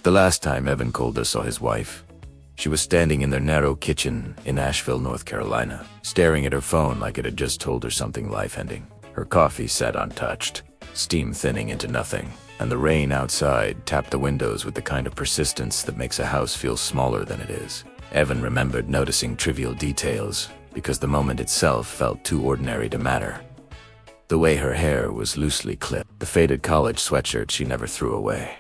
The last time Evan Calder saw his wife, she was standing in their narrow kitchen in Asheville, North Carolina, staring at her phone like it had just told her something life-ending. Her coffee sat untouched, steam thinning into nothing, and the rain outside tapped the windows with the kind of persistence that makes a house feel smaller than it is. Evan remembered noticing trivial details because the moment itself felt too ordinary to matter. The way her hair was loosely clipped, the faded college sweatshirt she never threw away,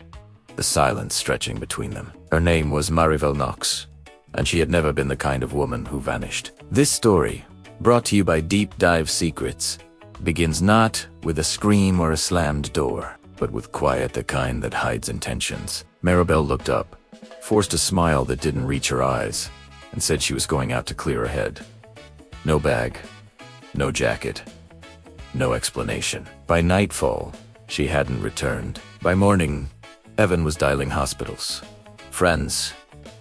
the silence stretching between them. Her name was Maribel Knox, and she had never been the kind of woman who vanished. This story, brought to you by Deep Dive Secrets, begins not with a scream or a slammed door, but with quiet, the kind that hides intentions. Maribel looked up, forced a smile that didn't reach her eyes, and said she was going out to clear her head. No bag, no jacket, no explanation. By nightfall, she hadn't returned. By morning, Evan was dialing hospitals, friends,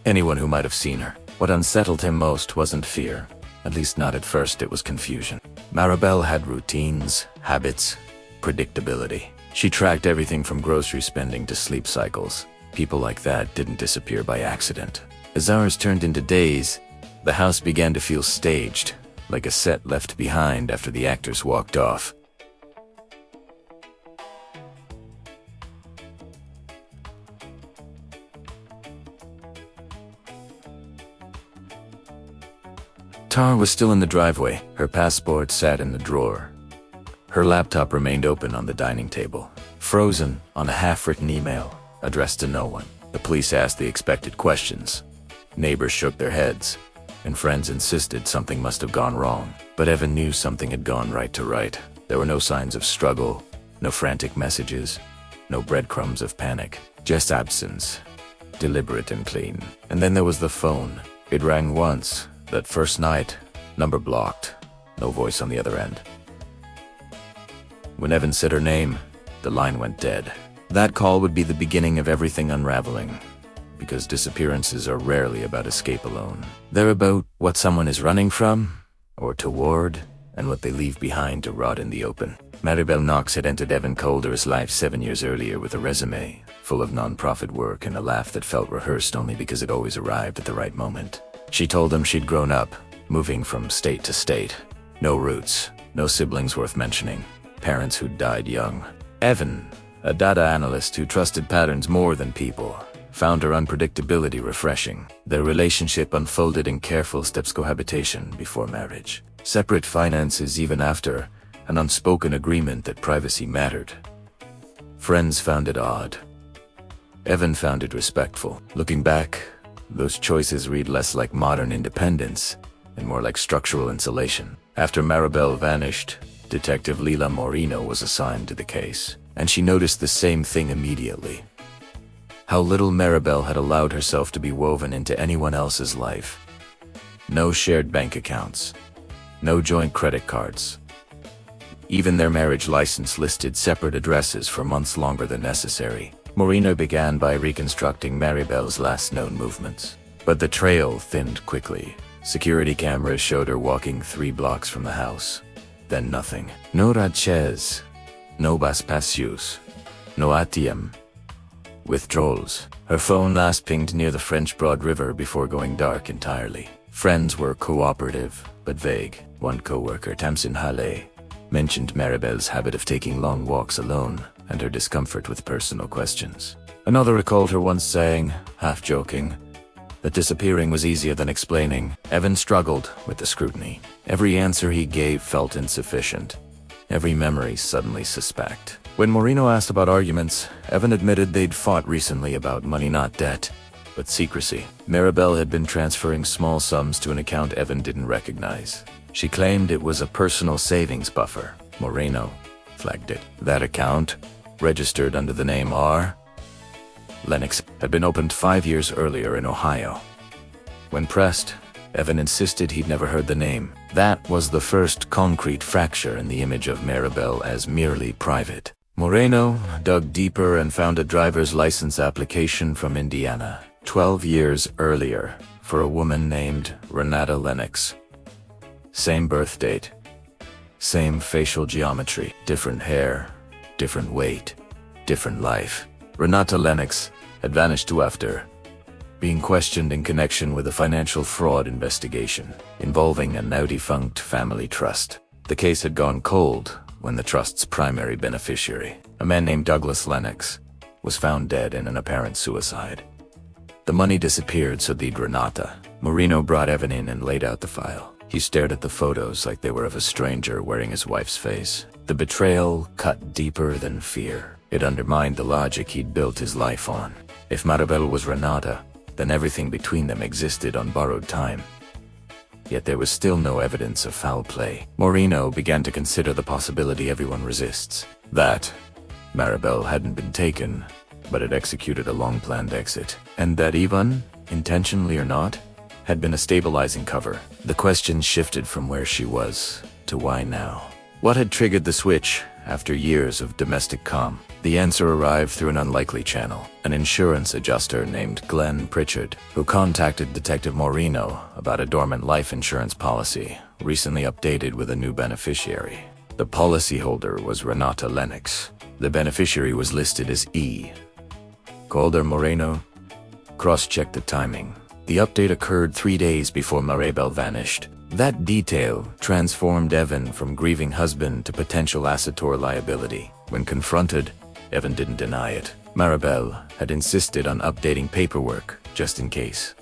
anyone who might have seen her. What unsettled him most wasn't fear, at least not at first, it was confusion. Maribel had routines, habits, predictability. She tracked everything from grocery spending to sleep cycles. People like that didn't disappear by accident. As hours turned into days, the house began to feel staged, like a set left behind after the actors walked off. Tar was still in the driveway. Her passport sat in the drawer. Her laptop remained open on the dining table, frozen on a half-written email addressed to no one. The police asked the expected questions. Neighbors shook their heads, and friends insisted something must have gone wrong. But Evan knew something had gone right to right. There were no signs of struggle, no frantic messages, no breadcrumbs of panic, just absence, deliberate and clean. And then there was the phone. It rang once. That first night, number blocked, no voice on the other end. When Evan said her name, the line went dead. That call would be the beginning of everything unraveling, because disappearances are rarely about escape alone. They're about what someone is running from, or toward, and what they leave behind to rot in the open. Maribel Knox had entered Evan Calder's life 7 years earlier with a resume full of non-profit work and a laugh that felt rehearsed only because it always arrived at the right moment. She told him she'd grown up, moving from state to state. No roots, no siblings worth mentioning, parents who'd died young. Evan, a data analyst who trusted patterns more than people, found her unpredictability refreshing. Their relationship unfolded in careful steps: cohabitation before marriage, separate finances even after an unspoken agreement that privacy mattered. Friends found it odd. Evan found it respectful. Looking back, those choices read less like modern independence and more like structural insulation. After Maribel vanished, Detective Lila Moreno was assigned to the case, and she noticed the same thing immediately. How little Maribel had allowed herself to be woven into anyone else's life. No shared bank accounts, no joint credit cards. Even their marriage license listed separate addresses for months longer than necessary. Moreno began by reconstructing Maribel's last known movements. But the trail thinned quickly. Security cameras showed her walking 3 blocks from the house. Then nothing. No Radchez, no Baspasius, no ATM. Withdrawals. Her phone last pinged near the French Broad River before going dark entirely. Friends were cooperative, but vague. One co-worker, Tamsin Halle, mentioned Maribel's habit of taking long walks alone and her discomfort with personal questions. Another recalled her once saying, half joking, that disappearing was easier than explaining. Evan struggled with the scrutiny. Every answer he gave felt insufficient. Every memory suddenly suspect. When Moreno asked about arguments, Evan admitted they'd fought recently about money, not debt, but secrecy. Maribel had been transferring small sums to an account Evan didn't recognize. She claimed it was a personal savings buffer. Moreno flagged it. That account, registered under the name R. Lennox, had been opened 5 years earlier in Ohio. When pressed, Evan insisted he'd never heard the name. That was the first concrete fracture in the image of Maribel as merely private. Moreno dug deeper and found a driver's license application from Indiana, 12 years earlier, for a woman named Renata Lennox. Same birth date, same facial geometry, different hair, different weight, different life. Renata Lennox had vanished too after being questioned in connection with a financial fraud investigation involving a now-defunct family trust. The case had gone cold when the trust's primary beneficiary, a man named Douglas Lennox, was found dead in an apparent suicide. The money disappeared, so the Renata. Moreno brought Evan in and laid out the file. He stared at the photos like they were of a stranger wearing his wife's face. The betrayal cut deeper than fear. It undermined the logic he'd built his life on. If Maribel was Renata, then everything between them existed on borrowed time. Yet there was still no evidence of foul play. Moreno began to consider the possibility everyone resists. That Maribel hadn't been taken, but had executed a long-planned exit. And that Ivan, intentionally or not, had been a stabilizing cover. The question shifted from where she was to why now. What had triggered the switch after years of domestic calm? The answer arrived through an unlikely channel, an insurance adjuster named Glenn Pritchard, who contacted Detective Moreno about a dormant life insurance policy, recently updated with a new beneficiary. The policyholder was Renata Lennox. The beneficiary was listed as E. Called her Moreno. Cross-checked the timing. The update occurred 3 days before Maribel vanished. That detail transformed Evan from grieving husband to potential assetor liability. When confronted, Evan didn't deny it. Maribel had insisted on updating paperwork, just in case,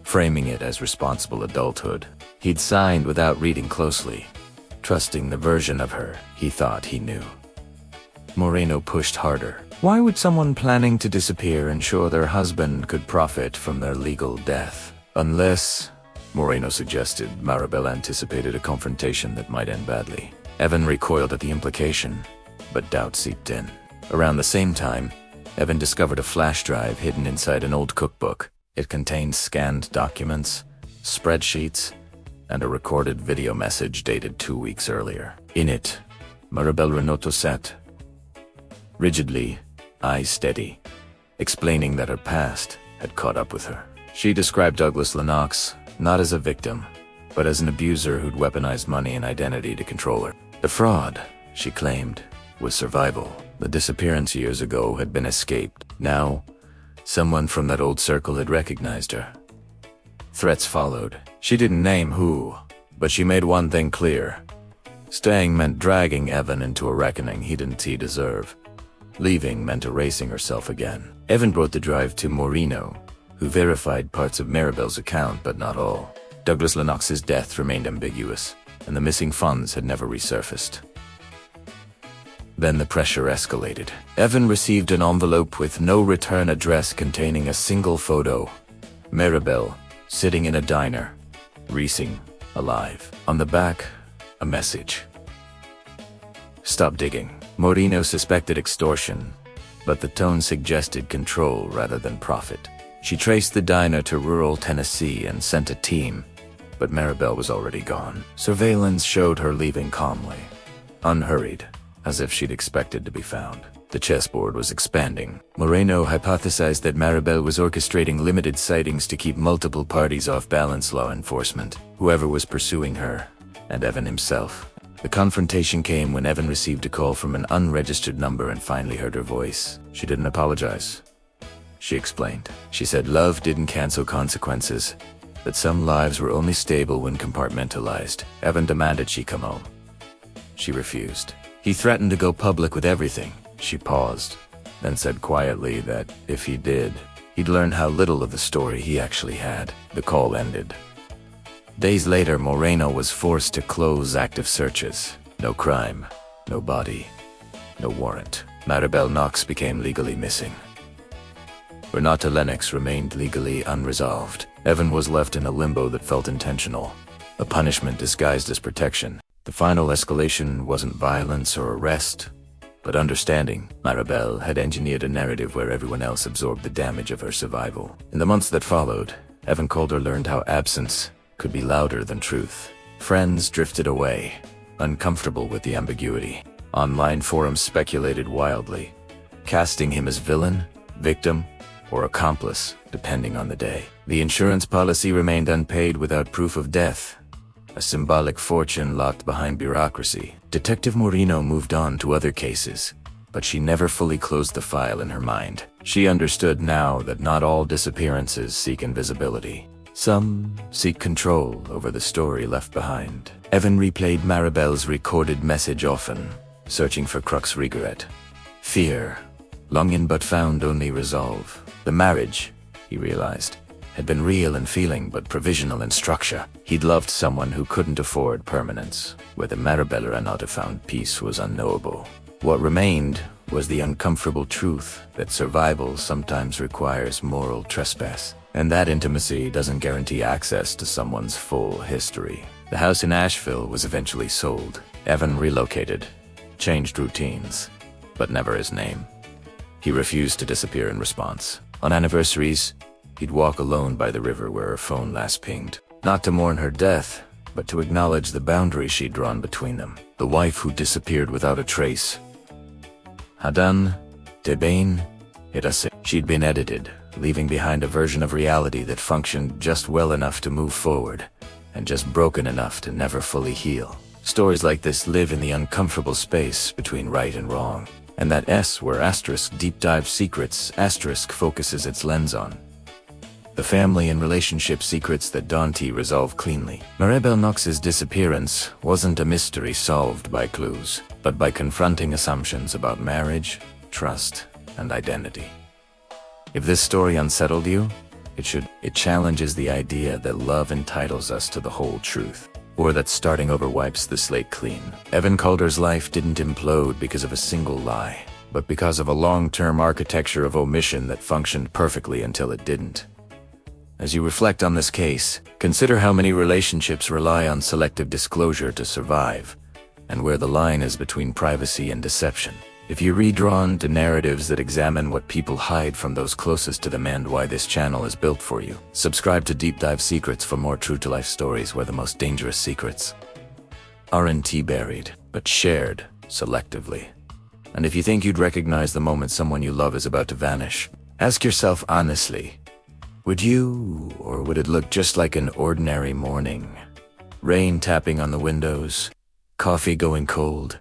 framing it as responsible adulthood. He'd signed without reading closely, trusting the version of her he thought he knew. Moreno pushed harder. Why would someone planning to disappear ensure their husband could profit from their legal death? Unless, Moreno suggested, Maribel anticipated a confrontation that might end badly. Evan recoiled at the implication, but doubt seeped in. Around the same time, Evan discovered a flash drive hidden inside an old cookbook. It contained scanned documents, spreadsheets, and a recorded video message dated 2 weeks earlier. In it, Maribel Renata sat rigidly, eyes steady, explaining that her past had caught up with her. She described Douglas Lennox not as a victim, but as an abuser who'd weaponized money and identity to control her. The fraud, she claimed, was survival. The disappearance years ago had been escaped. Now, someone from that old circle had recognized her. Threats followed. She didn't name who, but she made one thing clear. Staying meant dragging Evan into a reckoning he didn't deserve. Leaving meant erasing herself again. Evan brought the drive to Moreno, who verified parts of Maribel's account but not all. Douglas Lennox's death remained ambiguous, and the missing funds had never resurfaced. Then the pressure escalated. Evan received an envelope with no return address containing a single photo. Maribel, sitting in a diner, reeling, alive. On the back, a message. Stop digging. Moreno suspected extortion, but the tone suggested control rather than profit. She traced the diner to rural Tennessee and sent a team, but Maribel was already gone. Surveillance showed her leaving calmly, unhurried, as if she'd expected to be found. The chessboard was expanding. Moreno hypothesized that Maribel was orchestrating limited sightings to keep multiple parties off balance: law enforcement, whoever was pursuing her, and Evan himself. The confrontation came when Evan received a call from an unregistered number and finally heard her voice. She didn't apologize. She explained. She said love didn't cancel consequences, that some lives were only stable when compartmentalized. Evan demanded she come home. She refused. He threatened to go public with everything. She paused, then said quietly that if he did, he'd learn how little of the story he actually had. The call ended. Days later, Moreno was forced to close active searches. No crime, no body, no warrant. Maribel Knox became legally missing. Renata Lennox remained legally unresolved. Evan was left in a limbo that felt intentional, a punishment disguised as protection. The final escalation wasn't violence or arrest, but understanding. Maribel had engineered a narrative where everyone else absorbed the damage of her survival. In the months that followed, Evan Calder learned how absence could be louder than truth. Friends drifted away, uncomfortable with the ambiguity. Online forums speculated wildly, casting him as villain, victim, or accomplice, depending on the day. The insurance policy remained unpaid without proof of death, a symbolic fortune locked behind bureaucracy. Detective Moreno moved on to other cases, but she never fully closed the file in her mind. She understood now that not all disappearances seek invisibility. Some seek control over the story left behind. Evan replayed Maribel's recorded message often, searching for crux regret. Fear, longing but found only resolve. The marriage, he realized, had been real in feeling but provisional in structure. He'd loved someone who couldn't afford permanence. Whether Maribel or not have found peace was unknowable. What remained was the uncomfortable truth that survival sometimes requires moral trespass, and that intimacy doesn't guarantee access to someone's full history. The house in Asheville was eventually sold. Evan relocated, changed routines, but never his name. He refused to disappear in response. On anniversaries, he'd walk alone by the river where her phone last pinged. Not to mourn her death, but to acknowledge the boundary she'd drawn between them. The wife who disappeared without a trace. Hadan, Debain, Hitase. She'd been edited, leaving behind a version of reality that functioned just well enough to move forward, and just broken enough to never fully heal. Stories like this live in the uncomfortable space between right and wrong, and that S where asterisk deep dive secrets asterisk focuses its lens on. The family and relationship secrets that Dante resolved cleanly. Maribel Knox's disappearance wasn't a mystery solved by clues, but by confronting assumptions about marriage, trust, and identity. If this story unsettled you, it challenges the idea that love entitles us to the whole truth, or that starting over wipes the slate clean. Evan Calder's life didn't implode because of a single lie, but because of a long-term architecture of omission that functioned perfectly until it didn't. As you reflect on this case, consider how many relationships rely on selective disclosure to survive, and where the line is between privacy and deception. If you're redrawn to narratives that examine what people hide from those closest to them and why this channel is built for you, subscribe to Deep Dive Secrets for more true-to-life stories where the most dangerous secrets aren't buried, but shared selectively. And if you think you'd recognize the moment someone you love is about to vanish, ask yourself honestly, would you, or would it look just like an ordinary morning? Rain tapping on the windows, coffee going cold,